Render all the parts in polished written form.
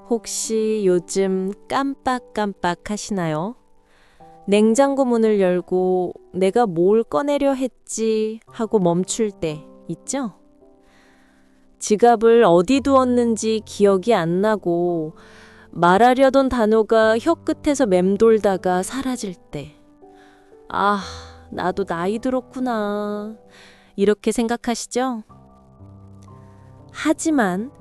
혹시 요즘 깜빡깜빡 하시나요? 냉장고 문을 열고 내가 뭘 꺼내려 했지 하고 멈출 때 있죠? 지갑을 어디 두었는지 기억이 안 나고 말하려던 단어가 혀 끝에서 맴돌다가 사라질 때. 아, 나도 나이 들었구나. 이렇게 생각하시죠? 하지만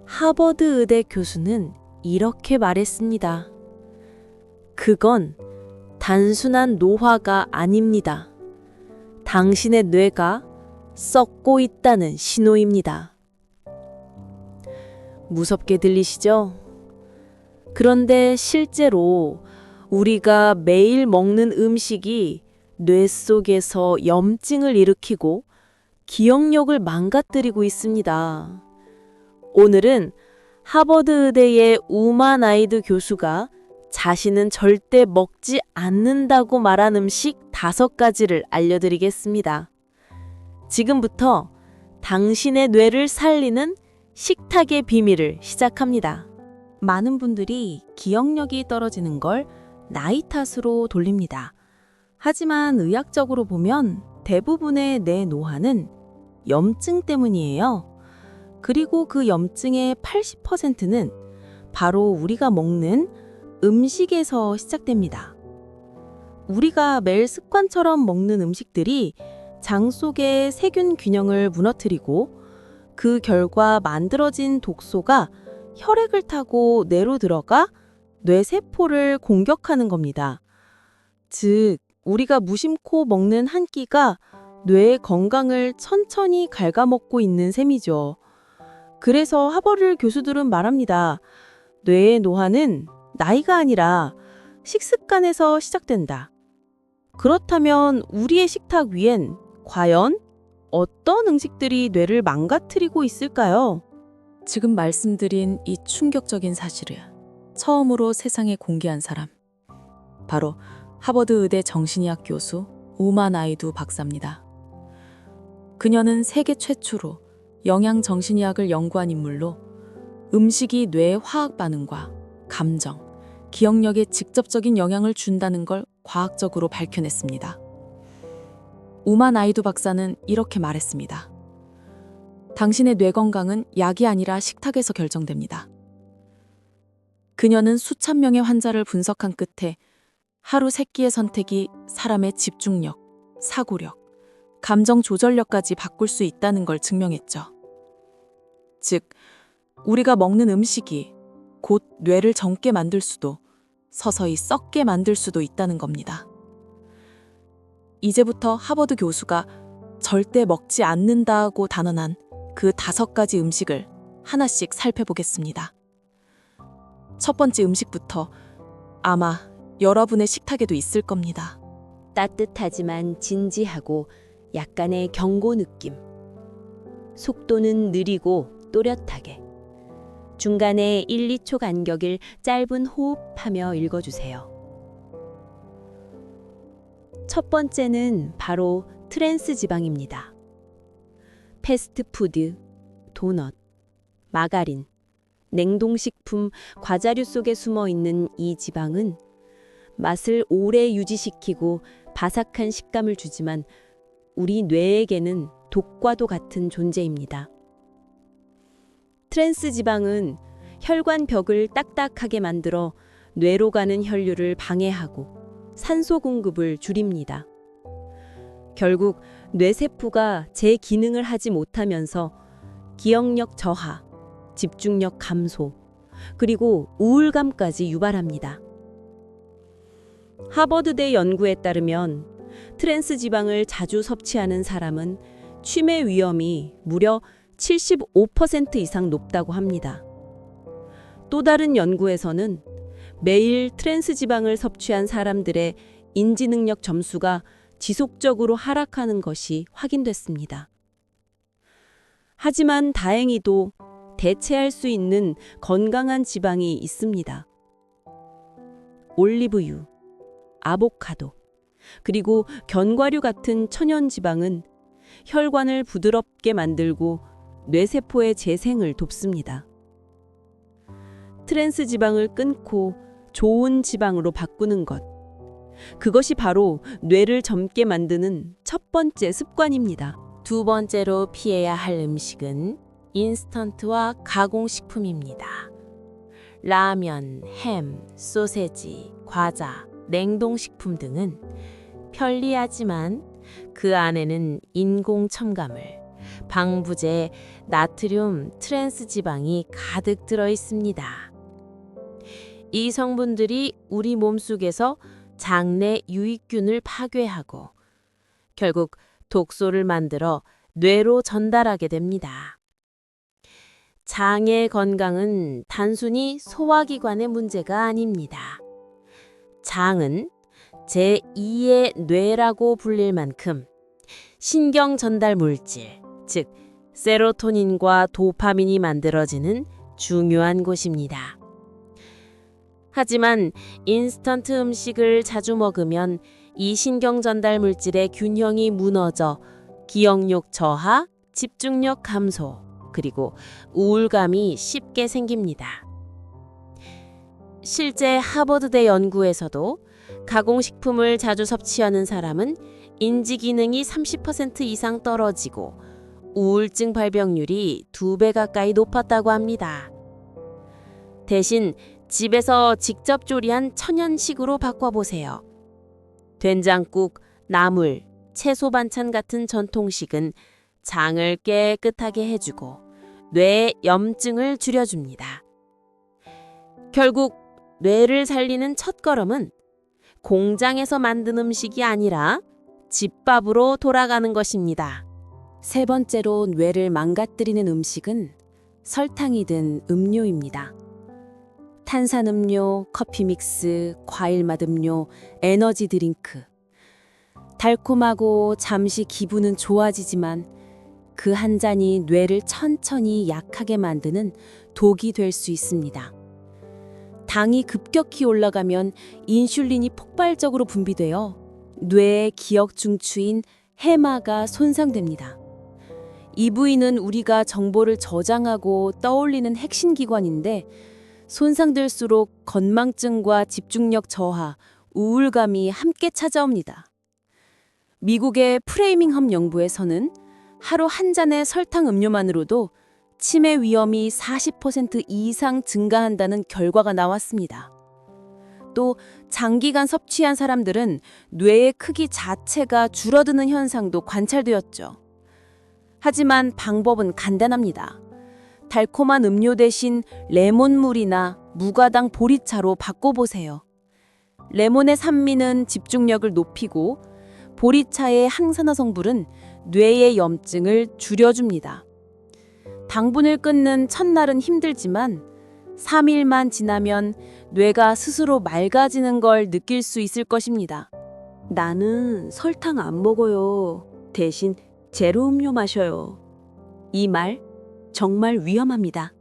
하버드 의대 교수는 이렇게 말했습니다. 그건 단순한 노화가 아닙니다. 당신의 뇌가 썩고 있다는 신호입니다. 무섭게 들리시죠? 그런데 실제로 우리가 매일 먹는 음식이 뇌 속에서 염증을 일으키고 기억력을 망가뜨리고 있습니다. 오늘은 하버드 의대의 우마 나이드 교수가 자신은 절대 먹지 않는다고 말한 음식 5가지를 알려드리겠습니다. 지금부터 당신의 뇌를 살리는 식탁의 비밀을 시작합니다. 많은 분들이 기억력이 떨어지는 걸 나이 탓으로 돌립니다. 하지만 의학적으로 보면 대부분의 뇌 노화는 염증 때문이에요. 그리고 그 염증의 80%는 바로 우리가 먹는 음식에서 시작됩니다. 우리가 매일 습관처럼 먹는 음식들이 장 속의 세균 균형을 무너뜨리고 그 결과 만들어진 독소가 혈액을 타고 뇌로 들어가 뇌세포를 공격하는 겁니다. 즉, 우리가 무심코 먹는 한 끼가 뇌의 건강을 천천히 갉아먹고 있는 셈이죠. 그래서 하버드 교수들은 말합니다. 뇌의 노화는 나이가 아니라 식습관에서 시작된다. 그렇다면 우리의 식탁 위엔 과연 어떤 음식들이 뇌를 망가뜨리고 있을까요? 지금 말씀드린 이 충격적인 사실을 처음으로 세상에 공개한 사람, 바로 하버드 의대 정신의학 교수 우마 나이두 박사입니다. 그녀는 세계 최초로 영양 정신의학을 연구한 인물로 음식이 뇌의 화학 반응과 감정, 기억력에 직접적인 영향을 준다는 걸 과학적으로 밝혀냈습니다. 우마 나이두 박사는 이렇게 말했습니다. 당신의 뇌 건강은 약이 아니라 식탁에서 결정됩니다. 그녀는 수천 명의 환자를 분석한 끝에 하루 3끼의 선택이 사람의 집중력, 사고력, 감정 조절력까지 바꿀 수 있다는 걸 증명했죠. 즉, 우리가 먹는 음식이 곧 뇌를 젊게 만들 수도 서서히 썩게 만들 수도 있다는 겁니다. 이제부터 하버드 교수가 절대 먹지 않는다고 단언한 그 5가지 음식을 하나씩 살펴보겠습니다. 첫 번째 음식부터 아마 여러분의 식탁에도 있을 겁니다. 따뜻하지만 진지하고 약간의 경고 느낌. 속도는 느리고 또렷하게. 중간에 1, 2초 간격을 짧은 호흡하며 읽어주세요. 첫 번째는 바로 트랜스 지방입니다. 패스트푸드, 도넛, 마가린, 냉동식품, 과자류 속에 숨어 있는 이 지방은 맛을 오래 유지시키고 바삭한 식감을 주지만 우리 뇌에게는 독과도 같은 존재입니다. 트랜스 지방은 혈관 벽을 딱딱하게 만들어 뇌로 가는 혈류를 방해하고 산소 공급을 줄입니다. 결국 뇌세포가 제 기능을 하지 못하면서 기억력 저하, 집중력 감소, 그리고 우울감까지 유발합니다. 하버드대 연구에 따르면 트랜스 지방을 자주 섭취하는 사람은 치매 위험이 무려 75% 이상 높다고 합니다. 또 다른 연구에서는 매일 트랜스 지방을 섭취한 사람들의 인지 능력 점수가 지속적으로 하락하는 것이 확인됐습니다. 하지만 다행히도 대체할 수 있는 건강한 지방이 있습니다. 올리브유, 아보카도, 그리고 견과류 같은 천연 지방은 혈관을 부드럽게 만들고 뇌세포의 재생을 돕습니다. 트랜스 지방을 끊고 좋은 지방으로 바꾸는 것. 그것이 바로 뇌를 젊게 만드는 첫 번째 습관입니다. 두 번째로 피해야 할 음식은 인스턴트와 가공식품입니다. 라면, 햄, 소세지, 과자, 냉동식품 등은 편리하지만 그 안에는 인공 첨가물, 방부제, 나트륨, 트랜스 지방이 가득 들어 있습니다. 이 성분들이 우리 몸속에서 장내 유익균을 파괴하고 결국 독소를 만들어 뇌로 전달하게 됩니다. 장의 건강은 단순히 소화기관의 문제가 아닙니다. 장은 제2의 뇌라고 불릴 만큼 신경 전달 물질, 즉 세로토닌과 도파민이 만들어지는 중요한 곳입니다. 하지만 인스턴트 음식을 자주 먹으면 이 신경 전달 물질의 균형이 무너져 기억력 저하, 집중력 감소, 그리고 우울감이 쉽게 생깁니다. 실제 하버드대 연구에서도 가공식품을 자주 섭취하는 사람은 인지 기능이 30% 이상 떨어지고 우울증 발병률이 2배 가까이 높았다고 합니다. 대신 집에서 직접 조리한 천연식으로 바꿔보세요. 된장국, 나물, 채소 반찬 같은 전통식은 장을 깨끗하게 해주고 뇌의 염증을 줄여줍니다. 결국 뇌를 살리는 첫걸음은 공장에서 만든 음식이 아니라 집밥으로 돌아가는 것입니다. 세 번째로 뇌를 망가뜨리는 음식은 설탕이든 음료입니다. 탄산음료, 커피 믹스, 과일 맛 음료, 에너지 드링크. 달콤하고 잠시 기분은 좋아지지만 그 한 잔이 뇌를 천천히 약하게 만드는 독이 될 수 있습니다. 당이 급격히 올라가면 인슐린이 폭발적으로 분비되어 뇌의 기억 중추인 해마가 손상됩니다. 이 부위는 우리가 정보를 저장하고 떠올리는 핵심 기관인데 손상될수록 건망증과 집중력 저하, 우울감이 함께 찾아옵니다. 미국의 프레이밍엄 연구에서는 하루 한 잔의 설탕 음료만으로도 치매 위험이 40% 이상 증가한다는 결과가 나왔습니다. 또 장기간 섭취한 사람들은 뇌의 크기 자체가 줄어드는 현상도 관찰되었죠. 하지만 방법은 간단합니다. 달콤한 음료 대신 레몬물이나 무가당 보리차로 바꿔보세요. 레몬의 산미는 집중력을 높이고 보리차의 항산화 성분은 뇌의 염증을 줄여줍니다. 당분을 끊는 첫날은 힘들지만 3일만 지나면 뇌가 스스로 맑아지는 걸 느낄 수 있을 것입니다. 나는 설탕 안 먹어요. 대신 제로 음료 마셔요. 이 말 정말 위험합니다.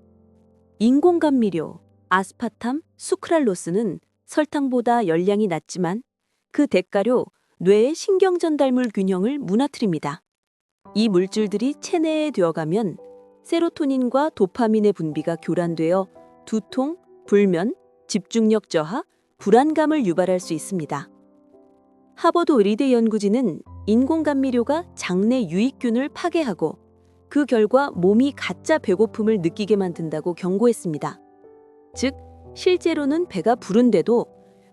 인공 감미료, 아스파탐, 수크랄로스는 설탕보다 열량이 낮지만 그 대가로 뇌의 신경 전달물 균형을 무너뜨립니다. 이 물질들이 체내에 되어가면 세로토닌과 도파민의 분비가 교란되어 두통, 불면, 집중력 저하, 불안감을 유발할 수 있습니다. 하버드 의리대 연구진은 인공 감미료가 장내 유익균을 파괴하고 그 결과 몸이 가짜 배고픔을 느끼게 만든다고 경고했습니다. 즉, 실제로는 배가 부른데도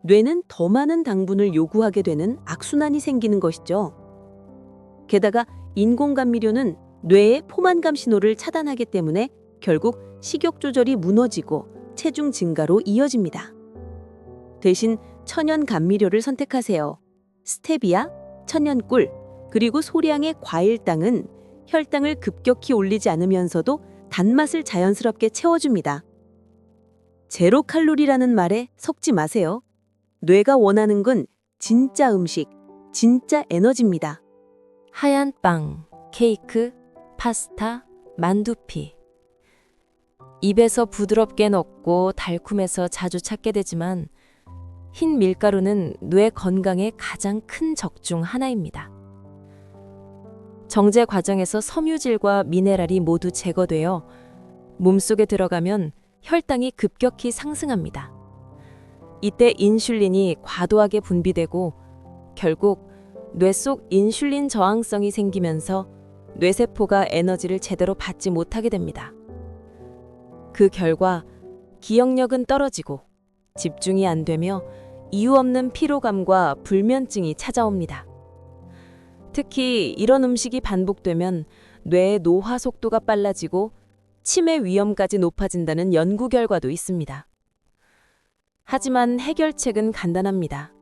뇌는 더 많은 당분을 요구하게 되는 악순환이 생기는 것이죠. 게다가 인공 감미료는 뇌의 포만감 신호를 차단하기 때문에 결국 식욕 조절이 무너지고 체중 증가로 이어집니다. 대신 천연 감미료를 선택하세요. 스테비아, 천연꿀, 그리고 소량의 과일당은 혈당을 급격히 올리지 않으면서도 단맛을 자연스럽게 채워줍니다. 제로 칼로리라는 말에 속지 마세요. 뇌가 원하는 건 진짜 음식, 진짜 에너지입니다. 하얀 빵, 케이크, 파스타, 만두피. 입에서 부드럽게 녹고 달콤해서 자주 찾게 되지만 흰 밀가루는 뇌 건강에 가장 큰 적 중 하나입니다. 정제 과정에서 섬유질과 미네랄이 모두 제거되어 몸속에 들어가면 혈당이 급격히 상승합니다. 이때 인슐린이 과도하게 분비되고 결국 뇌 속 인슐린 저항성이 생기면서 뇌세포가 에너지를 제대로 받지 못하게 됩니다. 그 결과 기억력은 떨어지고 집중이 안 되며 이유 없는 피로감과 불면증이 찾아옵니다. 특히 이런 음식이 반복되면 뇌의 노화 속도가 빨라지고 치매 위험까지 높아진다는 연구 결과도 있습니다. 하지만 해결책은 간단합니다.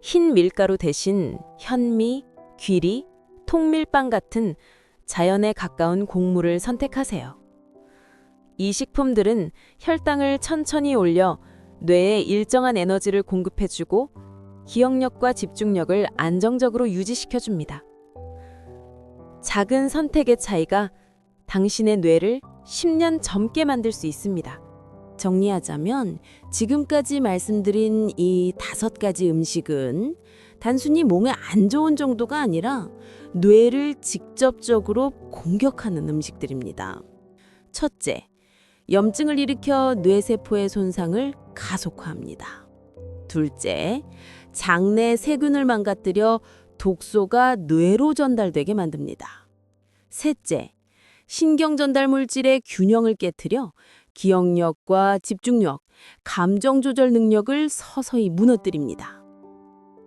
흰 밀가루 대신 현미, 귀리, 통밀빵 같은 자연에 가까운 곡물을 선택하세요. 이 식품들은 혈당을 천천히 올려 뇌에 일정한 에너지를 공급해주고 기억력과 집중력을 안정적으로 유지시켜줍니다. 작은 선택의 차이가 당신의 뇌를 10년 젊게 만들 수 있습니다. 정리하자면 지금까지 말씀드린 이 5가지 음식은 단순히 몸에 안 좋은 정도가 아니라 뇌를 직접적으로 공격하는 음식들입니다. 첫째, 염증을 일으켜 뇌세포의 손상을 가속화합니다. 둘째, 장내 세균을 망가뜨려 독소가 뇌로 전달되게 만듭니다. 셋째, 신경 전달 물질의 균형을 깨트려 기억력과 집중력, 감정 조절 능력을 서서히 무너뜨립니다.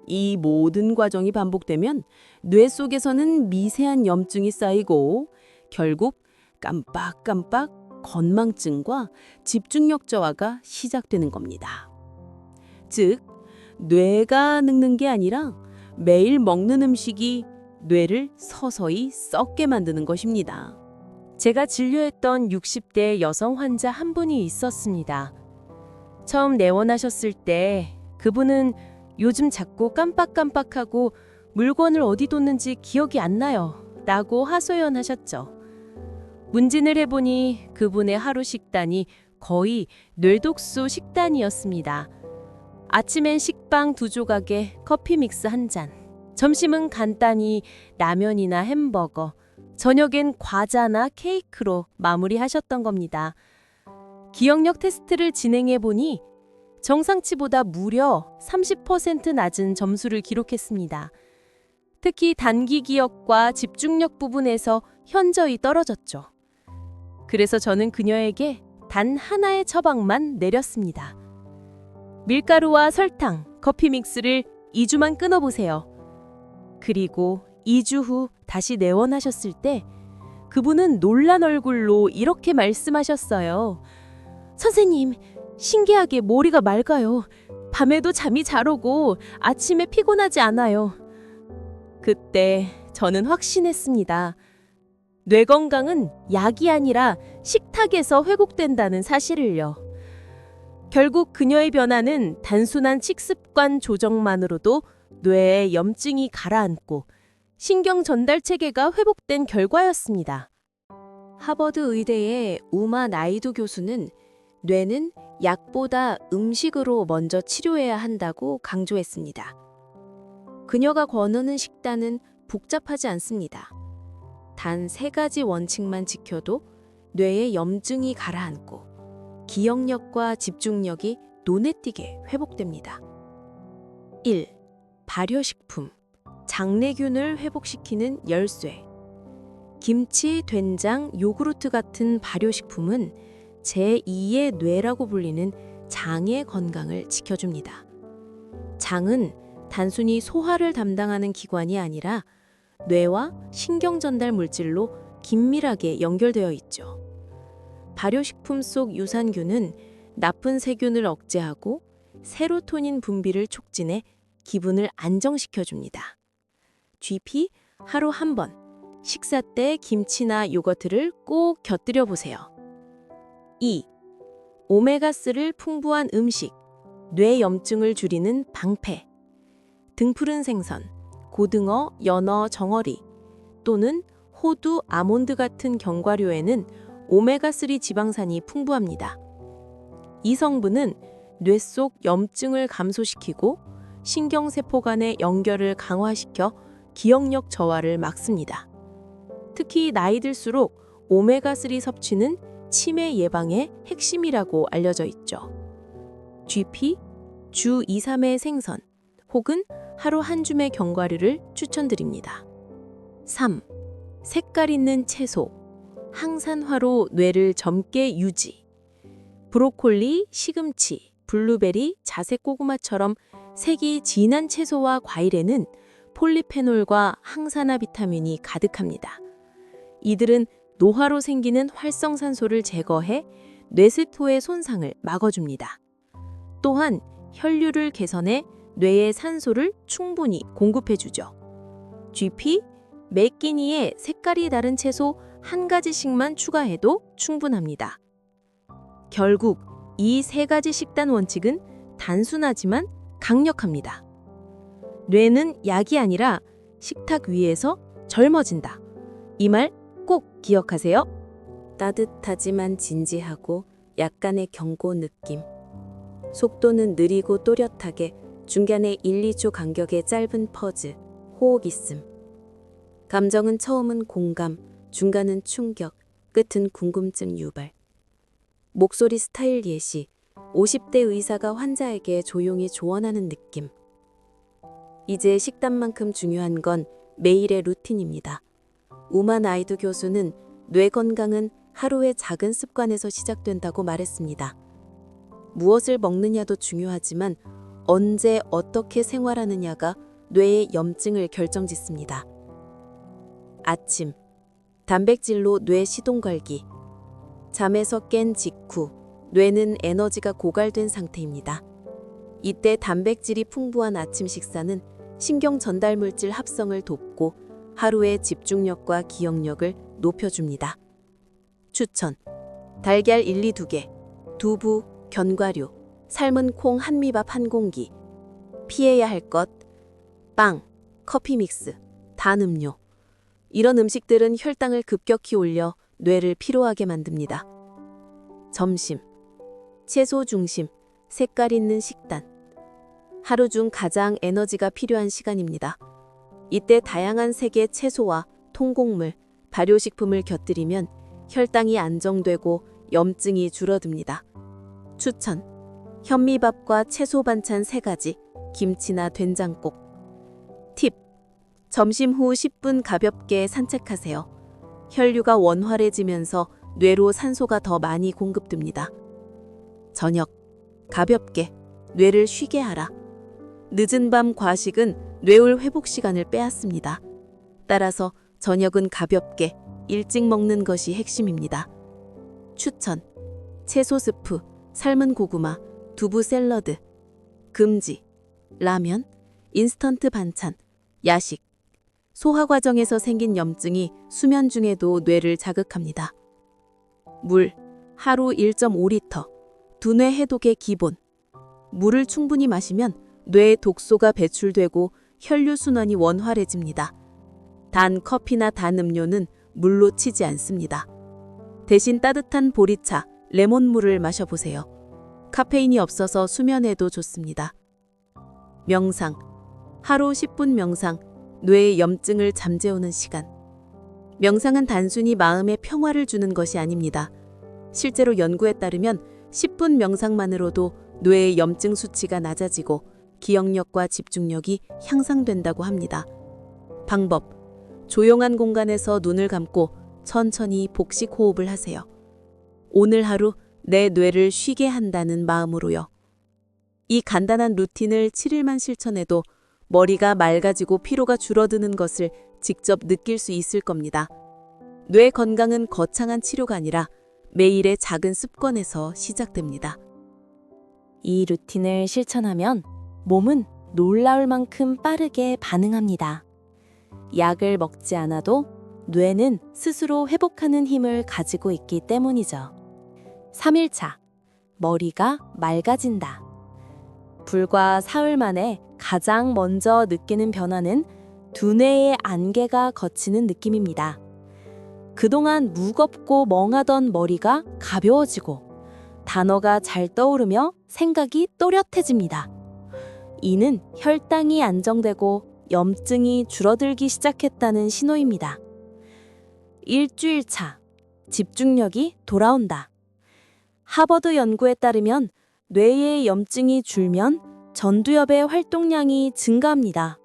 이 모든 과정이 반복되면 뇌 속에서는 미세한 염증이 쌓이고 결국 깜빡깜빡 건망증과 집중력 저하가 시작되는 겁니다. 즉, 뇌가 늙는 게 아니라 매일 먹는 음식이 뇌를 서서히 썩게 만드는 것입니다. 제가 진료했던 60대 여성 환자 한 분이 있었습니다. 처음 내원하셨을 때 그분은 요즘 자꾸 깜빡깜빡하고 물건을 어디 뒀는지 기억이 안 나요 라고 하소연하셨죠. 문진을 해보니 그분의 하루 식단이 거의 뇌독소 식단이었습니다. 아침엔 식빵 2조각에 커피 믹스 1잔, 점심은 간단히 라면이나 햄버거, 저녁엔 과자나 케이크로 마무리하셨던 겁니다. 기억력 테스트를 진행해보니 정상치보다 무려 30% 낮은 점수를 기록했습니다. 특히 단기 기억과 집중력 부분에서 현저히 떨어졌죠. 그래서 저는 그녀에게 단 하나의 처방만 내렸습니다. 밀가루와 설탕, 커피 믹스를 2주만 끊어보세요. 그리고 2주 후 다시 내원하셨을 때 그분은 놀란 얼굴로 이렇게 말씀하셨어요. 선생님, 신기하게 머리가 맑아요. 밤에도 잠이 잘 오고 아침에 피곤하지 않아요. 그때 저는 확신했습니다. 뇌 건강은 약이 아니라 식탁에서 회복된다는 사실을요. 결국 그녀의 변화는 단순한 식습관 조정만으로도 뇌에 염증이 가라앉고 신경 전달 체계가 회복된 결과였습니다. 하버드 의대의 우마 나이두 교수는 뇌는 약보다 음식으로 먼저 치료해야 한다고 강조했습니다. 그녀가 권하는 식단은 복잡하지 않습니다. 단 3가지 원칙만 지켜도 뇌의 염증이 가라앉고 기억력과 집중력이 눈에 띄게 회복됩니다. 1. 발효식품. 장내균을 회복시키는 열쇠. 김치, 된장, 요구르트 같은 발효식품은 제2의 뇌라고 불리는 장의 건강을 지켜줍니다. 장은 단순히 소화를 담당하는 기관이 아니라 뇌와 신경 전달 물질로 긴밀하게 연결되어 있죠. 발효식품 속 유산균은 나쁜 세균을 억제하고 세로토닌 분비를 촉진해 기분을 안정시켜줍니다. GP 하루 1번, 식사 때 김치나 요거트를 꼭 곁들여 보세요. 2. 오메가3를 풍부한 음식, 뇌 염증을 줄이는 방패. 등푸른 생선, 고등어, 연어, 정어리 또는 호두, 아몬드 같은 견과류에는 오메가3 지방산이 풍부합니다. 이 성분은 뇌 속 염증을 감소시키고 신경세포 간의 연결을 강화시켜 기억력 저하를 막습니다. 특히 나이 들수록 오메가3 섭취는 치매 예방의 핵심이라고 알려져 있죠. GP, 주 2, 3회 생선 혹은 하루 한 줌의 견과류를 추천드립니다. 3. 색깔 있는 채소, 항산화로 뇌를 젊게 유지. 브로콜리, 시금치, 블루베리, 자색 고구마처럼 색이 진한 채소와 과일에는 폴리페놀과 항산화 비타민이 가득합니다. 이들은 노화로 생기는 활성산소를 제거해 뇌세포의 손상을 막아줍니다. 또한 혈류를 개선해 뇌에 산소를 충분히 공급해주죠. GP, 매 끼니에 색깔이 다른 채소 한 가지씩만 추가해도 충분합니다. 결국 이 세 가지 식단 원칙은 단순하지만 강력합니다. 뇌는 약이 아니라 식탁 위에서 젊어진다. 이 말 꼭 기억하세요. 따뜻하지만 진지하고 약간의 경고 느낌. 속도는 느리고 또렷하게 중간에 1, 2초 간격의 짧은 퍼즈, 호흡 있음. 감정은 처음은 공감, 중간은 충격, 끝은 궁금증 유발. 목소리 스타일 예시, 50대 의사가 환자에게 조용히 조언하는 느낌. 이제 식단만큼 중요한 건 매일의 루틴입니다. 우만 아이두 교수는 뇌 건강은 하루의 작은 습관에서 시작된다고 말했습니다. 무엇을 먹느냐도 중요하지만 언제 어떻게 생활하느냐가 뇌의 염증을 결정짓습니다. 아침, 단백질로 뇌 시동 걸기. 잠에서 깬 직후 뇌는 에너지가 고갈된 상태입니다. 이때 단백질이 풍부한 아침 식사는 신경 전달 물질 합성을 돕고 하루의 집중력과 기억력을 높여줍니다. 추천. 달걀 1, 2, 2개, 두부, 견과류, 삶은 콩 한미밥 한 공기. 피해야 할 것, 빵, 커피 믹스, 단 음료. 이런 음식들은 혈당을 급격히 올려 뇌를 피로하게 만듭니다. 점심. 채소 중심, 색깔 있는 식단. 하루 중 가장 에너지가 필요한 시간입니다. 이때 다양한 색의 채소와 통곡물, 발효식품을 곁들이면 혈당이 안정되고 염증이 줄어듭니다. 추천. 현미밥과 채소 반찬 3가지, 김치나 된장국. 팁. 점심 후 10분 가볍게 산책하세요. 혈류가 원활해지면서 뇌로 산소가 더 많이 공급됩니다. 저녁. 가볍게 뇌를 쉬게 하라. 늦은 밤 과식은 뇌울 회복 시간을 빼앗습니다. 따라서 저녁은 가볍게 일찍 먹는 것이 핵심입니다. 추천. 채소 스프, 삶은 고구마, 두부 샐러드. 금지. 라면, 인스턴트 반찬, 야식. 소화 과정에서 생긴 염증이 수면 중에도 뇌를 자극합니다. 물, 하루 1.5리터. 두뇌 해독의 기본. 물을 충분히 마시면 뇌에 독소가 배출되고 혈류 순환이 원활해집니다. 단 커피나 단 음료는 물로 치지 않습니다. 대신 따뜻한 보리차, 레몬물을 마셔보세요. 카페인이 없어서 수면에도 좋습니다. 명상. 하루 10분 명상, 뇌의 염증을 잠재우는 시간. 명상은 단순히 마음에 평화를 주는 것이 아닙니다. 실제로 연구에 따르면 10분 명상만으로도 뇌의 염증 수치가 낮아지고 기억력과 집중력이 향상된다고 합니다. 방법. 조용한 공간에서 눈을 감고 천천히 복식 호흡을 하세요. 오늘 하루 내 뇌를 쉬게 한다는 마음으로요. 이 간단한 루틴을 7일만 실천해도 머리가 맑아지고 피로가 줄어드는 것을 직접 느낄 수 있을 겁니다. 뇌 건강은 거창한 치료가 아니라 매일의 작은 습관에서 시작됩니다. 이 루틴을 실천하면 몸은 놀라울 만큼 빠르게 반응합니다. 약을 먹지 않아도 뇌는 스스로 회복하는 힘을 가지고 있기 때문이죠. 3일차, 머리가 맑아진다. 불과 사흘 만에 가장 먼저 느끼는 변화는 두뇌의 안개가 걷히는 느낌입니다. 그동안 무겁고 멍하던 머리가 가벼워지고 단어가 잘 떠오르며 생각이 또렷해집니다. 이는 혈당이 안정되고 염증이 줄어들기 시작했다는 신호입니다. 일주일 차, 집중력이 돌아온다. 하버드 연구에 따르면 뇌의 염증이 줄면 전두엽의 활동량이 증가합니다.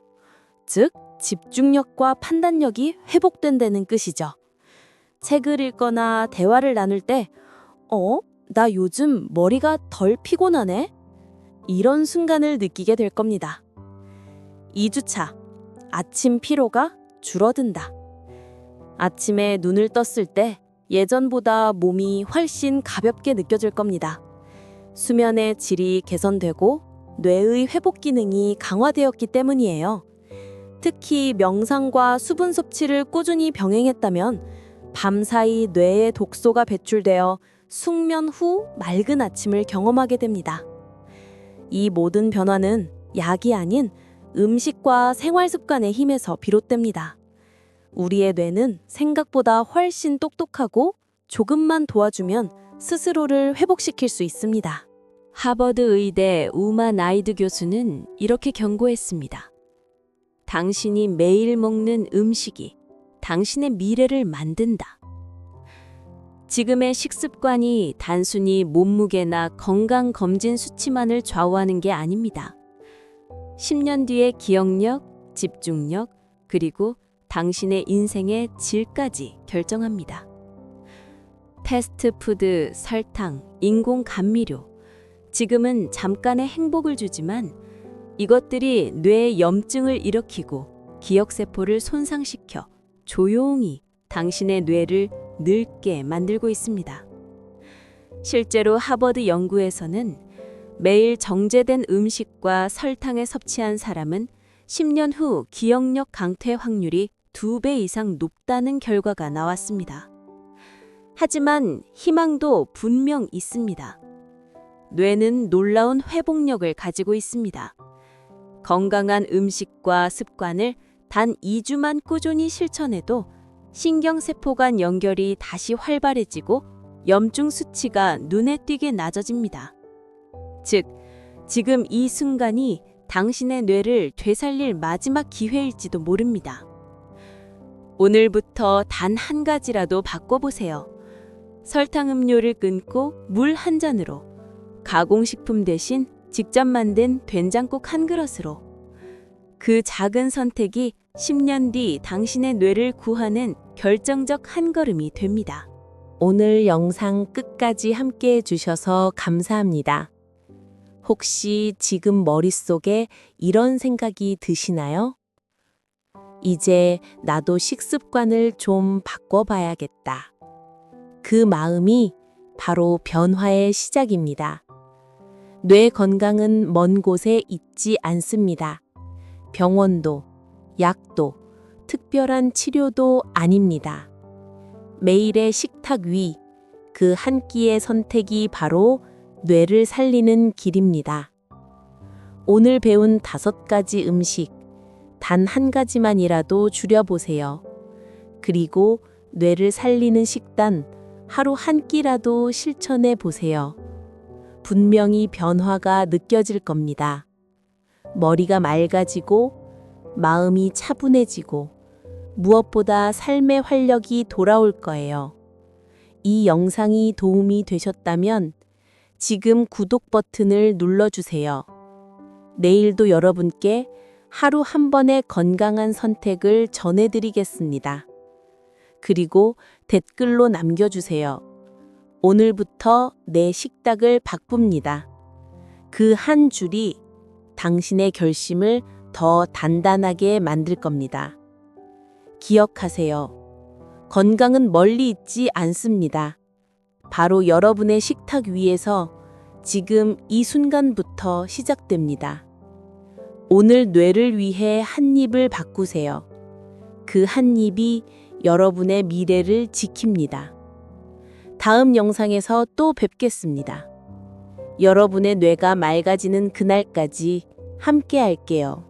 즉, 집중력과 판단력이 회복된다는 뜻이죠. 책을 읽거나 대화를 나눌 때, 나 요즘 머리가 덜 피곤하네? 이런 순간을 느끼게 될 겁니다. 2주차, 아침 피로가 줄어든다. 아침에 눈을 떴을 때 예전보다 몸이 훨씬 가볍게 느껴질 겁니다. 수면의 질이 개선되고 뇌의 회복 기능이 강화되었기 때문이에요. 특히 명상과 수분 섭취를 꾸준히 병행했다면 밤사이 뇌에 독소가 배출되어 숙면 후 맑은 아침을 경험하게 됩니다. 이 모든 변화는 약이 아닌 음식과 생활 습관의 힘에서 비롯됩니다. 우리의 뇌는 생각보다 훨씬 똑똑하고 조금만 도와주면 스스로를 회복시킬 수 있습니다. 하버드 의대 우마 나이드 교수는 이렇게 경고했습니다. 당신이 매일 먹는 음식이 당신의 미래를 만든다. 지금의 식습관이 단순히 몸무게나 건강검진 수치만을 좌우하는 게 아닙니다. 10년 뒤의 기억력, 집중력, 그리고 당신의 인생의 질까지 결정합니다. 패스트푸드, 설탕, 인공 감미료, 지금은 잠깐의 행복을 주지만 이것들이 뇌의 염증을 일으키고 기억세포를 손상시켜 조용히 당신의 뇌를 늙게 만들고 있습니다. 실제로 하버드 연구에서는 매일 정제된 음식과 설탕을 섭취한 사람은 10년 후 기억력 강퇴 확률이 2배 이상 높다는 결과가 나왔습니다. 하지만 희망도 분명 있습니다. 뇌는 놀라운 회복력을 가지고 있습니다. 건강한 음식과 습관을 단 2주만 꾸준히 실천해도 신경세포 간 연결이 다시 활발해지고 염증 수치가 눈에 띄게 낮아집니다. 즉, 지금 이 순간이 당신의 뇌를 되살릴 마지막 기회일지도 모릅니다. 오늘부터 단 한 가지라도 바꿔보세요. 설탕 음료를 끊고 물 한 잔으로, 가공식품 대신 직접 만든 된장국 한 그릇으로. 그 작은 선택이 10년 뒤 당신의 뇌를 구하는 결정적 한 걸음이 됩니다. 오늘 영상 끝까지 함께 해주셔서 감사합니다. 혹시 지금 머릿속에 이런 생각이 드시나요? 이제 나도 식습관을 좀 바꿔봐야겠다. 그 마음이 바로 변화의 시작입니다. 뇌 건강은 먼 곳에 있지 않습니다. 병원도, 약도, 특별한 치료도 아닙니다. 매일의 식탁 위, 그 한 끼의 선택이 바로 뇌를 살리는 길입니다. 오늘 배운 5가지 음식, 단 한 가지만이라도 줄여보세요. 그리고 뇌를 살리는 식단, 하루 한 끼라도 실천해 보세요. 분명히 변화가 느껴질 겁니다. 머리가 맑아지고, 마음이 차분해지고, 무엇보다 삶의 활력이 돌아올 거예요. 이 영상이 도움이 되셨다면 지금 구독 버튼을 눌러주세요. 내일도 여러분께 하루 한 번의 건강한 선택을 전해드리겠습니다. 그리고 댓글로 남겨주세요. 오늘부터 내 식탁을 바꿉니다. 그 한 줄이 당신의 결심을 더 단단하게 만들 겁니다. 기억하세요. 건강은 멀리 있지 않습니다. 바로 여러분의 식탁 위에서 지금 이 순간부터 시작됩니다. 오늘 뇌를 위해 한 입을 바꾸세요. 그 한 입이 여러분의 미래를 지킵니다. 다음 영상에서 또 뵙겠습니다. 여러분의 뇌가 맑아지는 그날까지 함께 할게요.